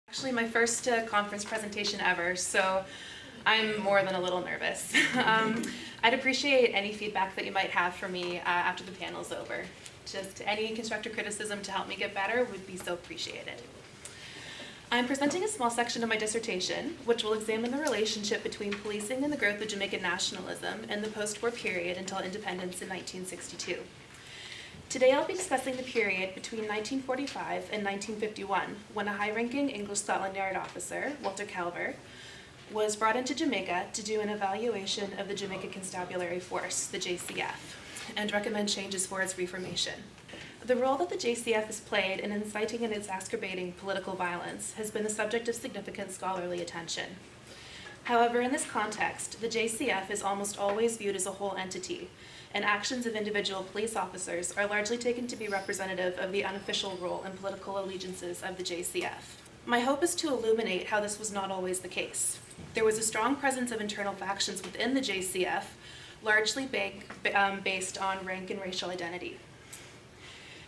Actually, my first conference presentation ever, so I'm more than a little nervous. I'd appreciate any feedback that you might have for me after the panel's over. Just any constructive criticism to help me get better would be so appreciated. I'm presenting a small section of my dissertation, which will examine the relationship between policing and the growth of Jamaican nationalism in the post-war period until independence in 1962. Today I'll be discussing the period between 1945 and 1951, when a high-ranking English Scotland Yard officer, Walter Calver, was brought into Jamaica to do an evaluation of the Jamaica Constabulary Force, the JCF, and recommend changes for its reformation. The role that the JCF has played in inciting and exacerbating political violence has been the subject of significant scholarly attention. However, in this context, the JCF is almost always viewed as a whole entity, and actions of individual police officers are largely taken to be representative of the unofficial role and political allegiances of the JCF. My hope is to illuminate how this was not always the case. There was a strong presence of internal factions within the JCF, largely based on rank and racial identity.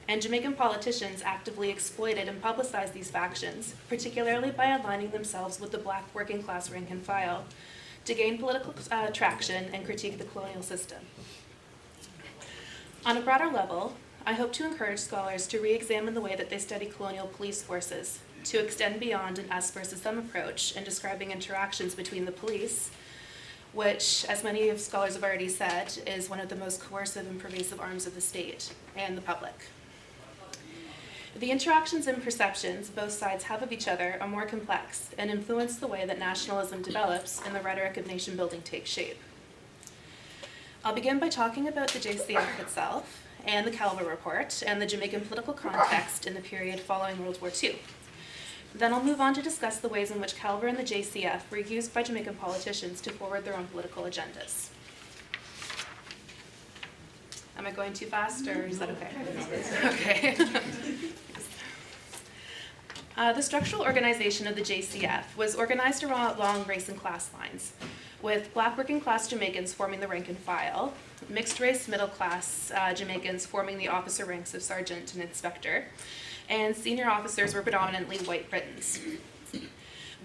And Jamaican politicians actively exploited and publicized these factions, particularly by aligning themselves with the black working class rank and file, to gain political traction and critique the colonial system. On a broader level, I hope to encourage scholars to re-examine the way that they study colonial police forces, to extend beyond an us versus them approach in describing interactions between the police, which, as many of scholars have already said, is one of the most coercive and pervasive arms of the state and the public. The interactions and perceptions both sides have of each other are more complex and influence the way that nationalism develops and the rhetoric of nation building takes shape. I'll begin by talking about the JCF itself and the Calver Report and the Jamaican political context in the period following World War II. Then I'll move on to discuss the ways in which Calver and the JCF were used by Jamaican politicians to forward their own political agendas. Am I going too fast, or is that okay? Okay. The structural organization of the JCF was organized along race and class lines, with black working class Jamaicans forming the rank and file, mixed race middle class Jamaicans forming the officer ranks of sergeant and inspector, and senior officers were predominantly white Britons.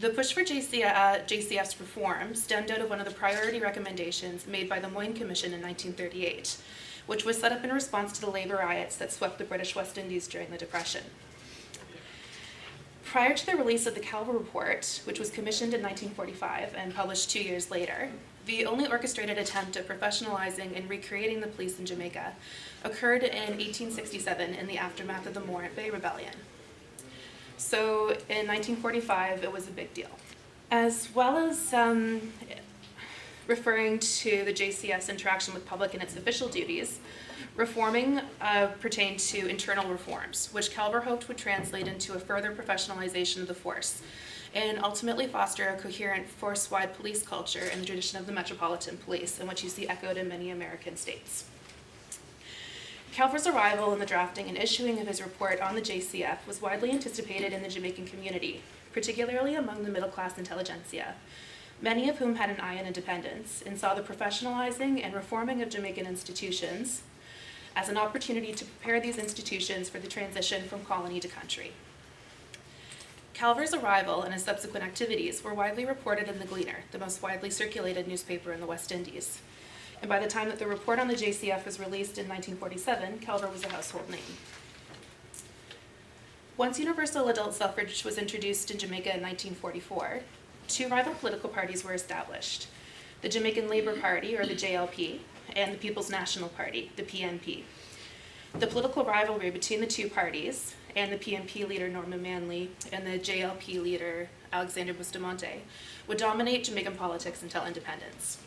The push for JCF's reform stemmed out of one of the priority recommendations made by the Moyne Commission in 1938, which was set up in response to the labor riots that swept the British West Indies during the Depression. Prior to the release of the Calver Report, which was commissioned in 1945 and published 2 years later, the only orchestrated attempt at professionalizing and recreating the police in Jamaica occurred in 1867 in the aftermath of the Morant Bay Rebellion. So in 1945, it was a big deal. As well as referring to the JCF's interaction with public and its official duties, reforming pertained to internal reforms, which Calver hoped would translate into a further professionalization of the force and ultimately foster a coherent force-wide police culture in the tradition of the Metropolitan Police, in which you see echoed in many American states. Calver's arrival in the drafting and issuing of his report on the JCF was widely anticipated in the Jamaican community, particularly among the middle-class intelligentsia, many of whom had an eye on independence and saw the professionalizing and reforming of Jamaican institutions as an opportunity to prepare these institutions for the transition from colony to country. Calver's arrival and his subsequent activities were widely reported in the Gleaner, the most widely circulated newspaper in the West Indies. And by the time that the report on the JCF was released in 1947, Calver was a household name. Once universal adult suffrage was introduced in Jamaica in 1944, two rival political parties were established: the Jamaican Labour Party, or the JLP, and the People's National Party, the PNP. The political rivalry between the two parties, and the PNP leader Norman Manley and the JLP leader Alexander Bustamante, would dominate Jamaican politics until independence.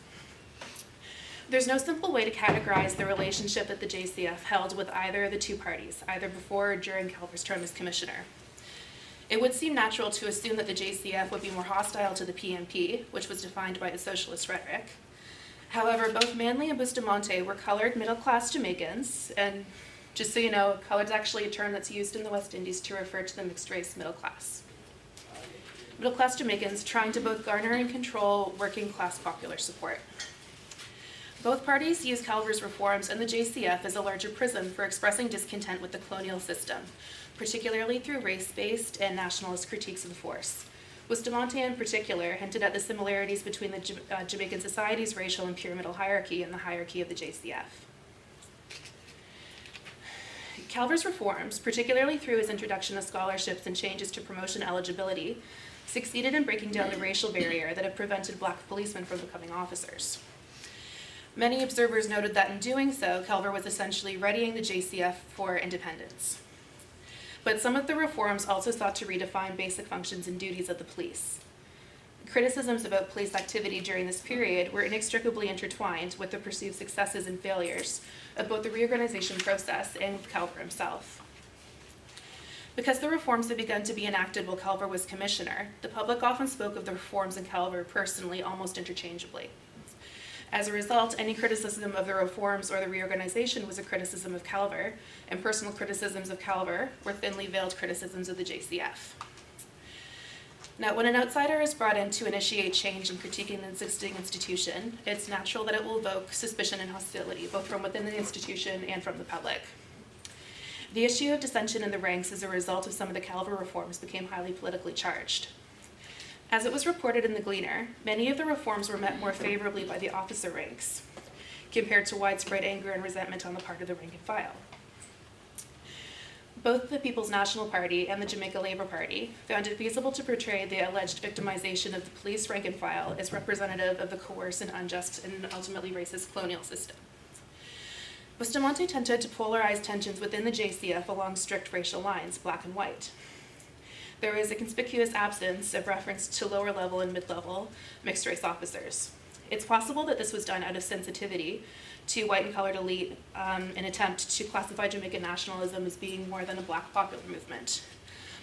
There's no simple way to categorize the relationship that the JCF held with either of the two parties, either before or during Calver's term as commissioner. It would seem natural to assume that the JCF would be more hostile to the PNP, which was defined by its socialist rhetoric. However, both Manley and Bustamante were colored middle-class Jamaicans, and just so you know, colored is actually a term that's used in the West Indies to refer to the mixed-race middle class. Middle-class Jamaicans trying to both garner and control working-class popular support. Both parties use Calver's reforms and the JCF as a larger prism for expressing discontent with the colonial system, particularly through race-based and nationalist critiques of the force. Bustamante in particular hinted at the similarities between the Jamaican society's racial and pyramidal hierarchy and the hierarchy of the JCF. Calver's reforms, particularly through his introduction of scholarships and changes to promotion eligibility, succeeded in breaking down the racial barrier that had prevented black policemen from becoming officers. Many observers noted that in doing so, Calver was essentially readying the JCF for independence. But some of the reforms also sought to redefine basic functions and duties of the police. Criticisms about police activity during this period were inextricably intertwined with the perceived successes and failures of both the reorganization process and Calver himself. Because the reforms had begun to be enacted while Calver was commissioner, the public often spoke of the reforms and Calver personally almost interchangeably. As a result, any criticism of the reforms or the reorganization was a criticism of Calver, and personal criticisms of Calver were thinly veiled criticisms of the JCF. Now, when an outsider is brought in to initiate change in critiquing the existing institution, it's natural that it will evoke suspicion and hostility, both from within the institution and from the public. The issue of dissension in the ranks as a result of some of the Calver reforms became highly politically charged. As it was reported in the Gleaner, many of the reforms were met more favorably by the officer ranks, compared to widespread anger and resentment on the part of the rank and file. Both the People's National Party and the Jamaica Labour Party found it feasible to portray the alleged victimization of the police rank and file as representative of the coerced and unjust and ultimately racist colonial system. Bustamante tended to polarize tensions within the JCF along strict racial lines, black and white. There is a conspicuous absence of reference to lower level and mid-level mixed race officers. It's possible that this was done out of sensitivity to white and colored elite in an attempt to classify Jamaican nationalism as being more than a black popular movement.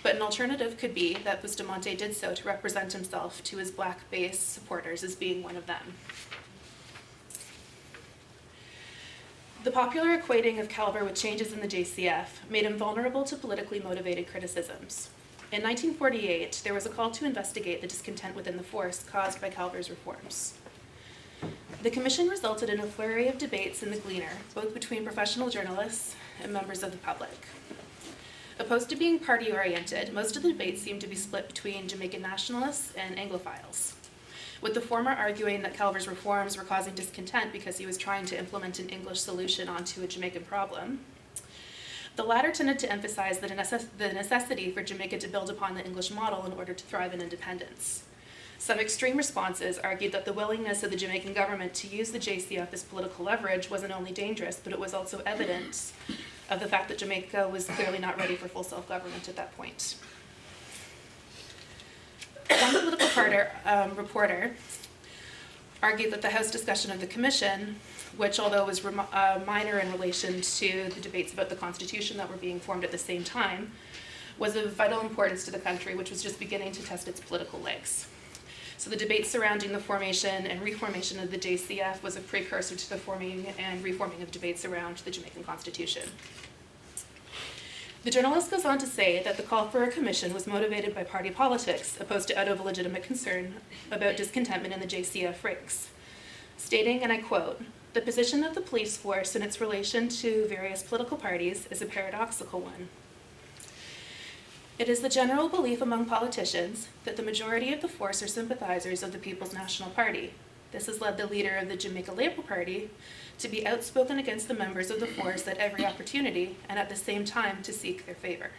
But an alternative could be that Bustamante did so to represent himself to his black base supporters as being one of them. The popular equating of Calver with changes in the JCF made him vulnerable to politically motivated criticisms. In 1948, there was a call to investigate the discontent within the force caused by Calver's reforms. The commission resulted in a flurry of debates in the Gleaner, both between professional journalists and members of the public. Opposed to being party-oriented, most of the debates seemed to be split between Jamaican nationalists and Anglophiles, with the former arguing that Calver's reforms were causing discontent because he was trying to implement an English solution onto a Jamaican problem. The latter tended to emphasize the necessity for Jamaica to build upon the English model in order to thrive in independence. Some extreme responses argued that the willingness of the Jamaican government to use the JCF as political leverage wasn't only dangerous, but it was also evidence of the fact that Jamaica was clearly not ready for full self-government at that point. One political reporter argued that the House discussion of the Commission, which although was minor in relation to the debates about the Constitution that were being formed at the same time, was of vital importance to the country, which was just beginning to test its political legs. So the debate surrounding the formation and reformation of the JCF was a precursor to the forming and reforming of debates around the Jamaican Constitution. The journalist goes on to say that the call for a commission was motivated by party politics, opposed to out of a legitimate concern about discontentment in the JCF ranks, stating, and I quote, "The position of the police force in its relation to various political parties is a paradoxical one. It is the general belief among politicians that the majority of the force are sympathizers of the People's National Party. This has led the leader of the Jamaica Labour Party to be outspoken against the members of the force at every opportunity and at the same time to seek their favor."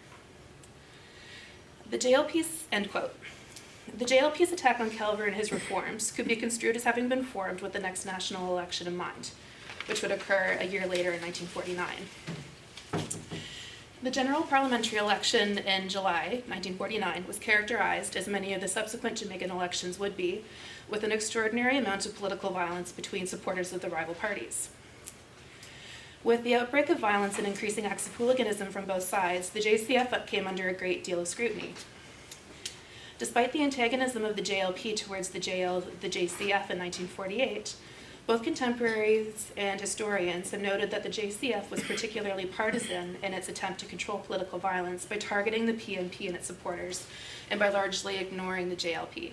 The JLP's, end quote. The JLP's attack on Calver and his reforms could be construed as having been formed with the next national election in mind, which would occur a year later in 1949. The general parliamentary election in July 1949 was characterized, as many of the subsequent Jamaican elections would be, with an extraordinary amount of political violence between supporters of the rival parties. With the outbreak of violence and increasing acts of hooliganism from both sides, the JCF came under a great deal of scrutiny. Despite the antagonism of the JLP towards the JCF in 1948, both contemporaries and historians have noted that the JCF was particularly partisan in its attempt to control political violence by targeting the PNP and its supporters, and by largely ignoring the JLP.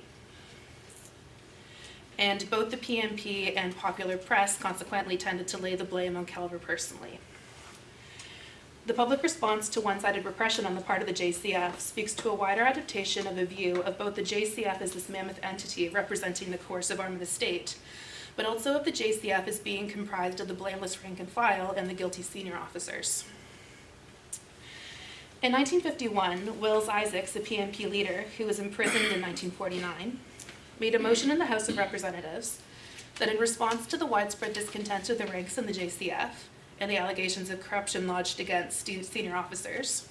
and both the PMP and popular press consequently tended to lay the blame on Calver personally. The public response to one-sided repression on the part of the JCF speaks to a wider adaptation of a view of both the JCF as this mammoth entity representing the coercive arm of the state, but also of the JCF as being comprised of the blameless rank and file and the guilty senior officers. In 1951, Wills Isaacs, a PMP leader who was imprisoned in 1949, made a motion in the House of Representatives that in response to the widespread discontent of the ranks in the JCF and the allegations of corruption lodged against senior officers,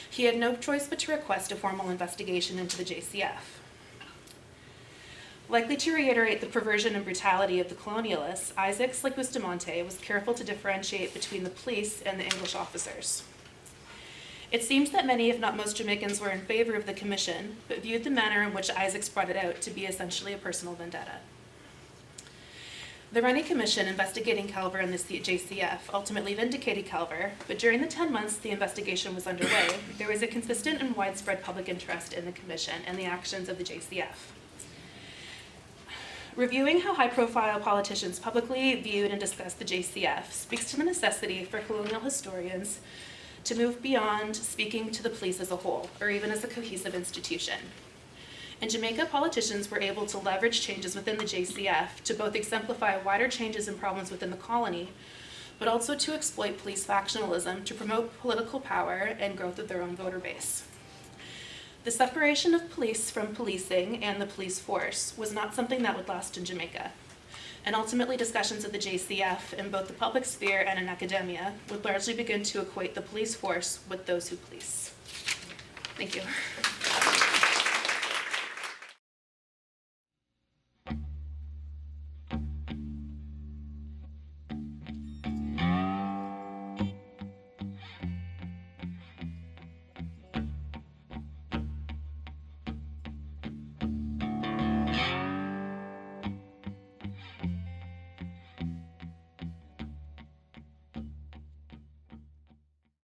he had no choice but to request a formal investigation into the JCF. Likely to reiterate the perversion and brutality of the colonialists, Isaacs, like Bustamante, was careful to differentiate between the police and the English officers. It seems that many, if not most, Jamaicans were in favor of the commission, but viewed the manner in which Isaacs brought it out to be essentially a personal vendetta. The Rennie Commission investigating Calver and the JCF ultimately vindicated Calver, but during the 10 months the investigation was underway, there was a consistent and widespread public interest in the commission and the actions of the JCF. Reviewing how high-profile politicians publicly viewed and discussed the JCF speaks to the necessity for colonial historians to move beyond speaking to the police as a whole, or even as a cohesive institution. In Jamaica, politicians were able to leverage changes within the JCF to both exemplify wider changes and problems within the colony, but also to exploit police factionalism to promote political power and growth of their own voter base. The separation of police from policing and the police force was not something that would last in Jamaica, and ultimately discussions of the JCF in both the public sphere and in academia would largely begin to equate the police force with those who police. Thank you.